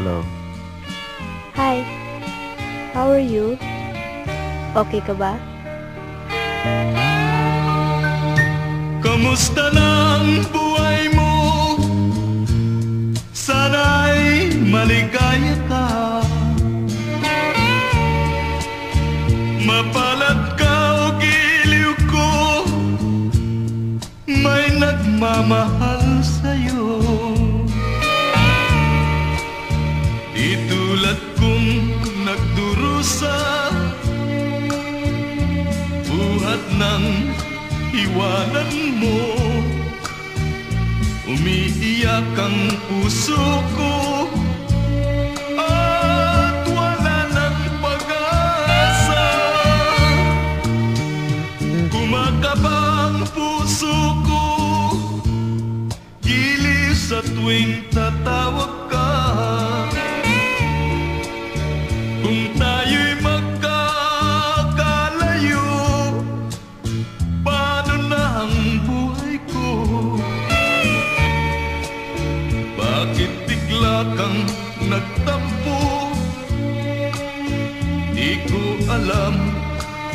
Hello. Hi, how are you? Okay ka ba? Kamusta na ang buhay mo? Sana'y maligaya ka. Mapalad ka o giliw ko, may nagmamahal sa'yo. Di tulad kong nagdurusa, buhat ng iwanan mo. Umiiyak ang puso ko at wala ng pag-asa. Kumakaba ang puso ko, giliw sa tuwing tatawag ka. Kung tayo'y magkakalayo, paano na ang buhay ko? Bakit bigla kang nagtampo? Di ko alam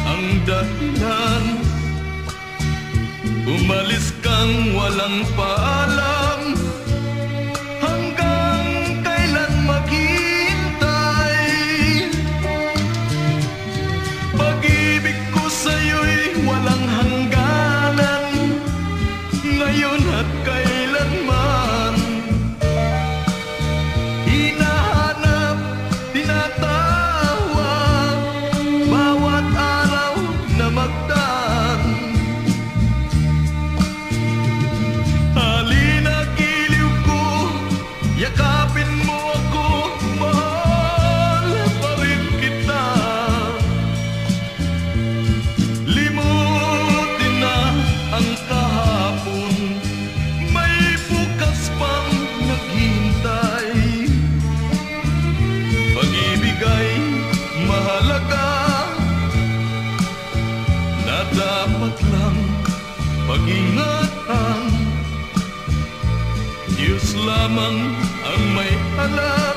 ang dahilan. Umalis kang walang paalam. Hanggang kailan maghihintay? Pag-ibig ko sa'yo'y walang hangganan, ngayon at kailanman. Hinahanap, tinatawag, bawat araw na magdaan. Halina, giliw ko, yakapin mo ako, mahal pa rin kita. Limutin na ang kahapon, may bukas pang naghihintay. Pag-ibig ay mahalaga, na dapat lang pag-ingatan. Diyos lamang ang may alam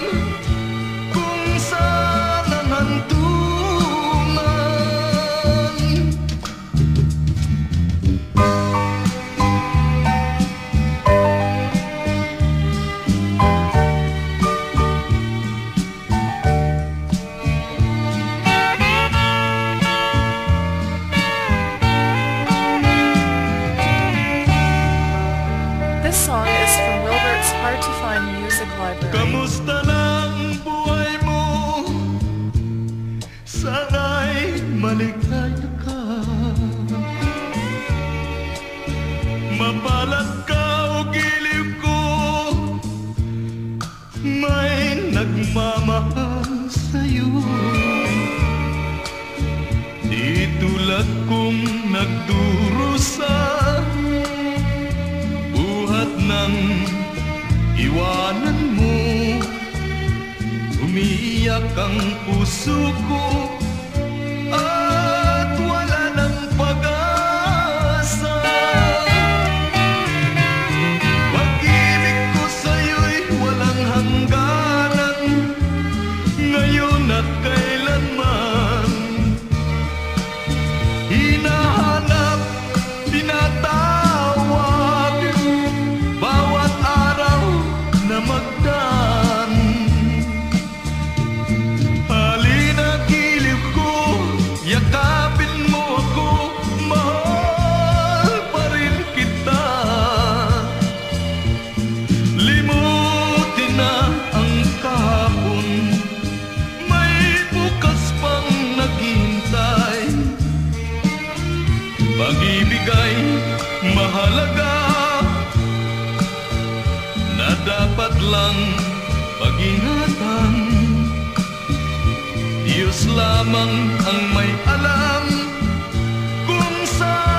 kung saan ang hantungan. This song is from Wilbert's Hard to Find Music Library. Kamusta na ang buhay mo? Sana'y maligaya ka. Mapalad ka o giliw ko, may nagmamahal sa'yo. Di tulad kong nagdurusa, buhat ng iwanan mo. Umiiyak ang puso ko at wala ng pag-asa. Pag-ibig ko sa'yo'y walang hangganan, ngayon at kailanman. Hinahanap, tinatawag, bawat araw na magdaan. Halina, giliw ko, yakapin mo ako, mahal pa rin kita. Limutin na ang kahapon, may bukas pang naghihintay. Pag-ibig ay mahalaga, na dapat lang pag-ingatan. Diyos lamang ang may alam kung saan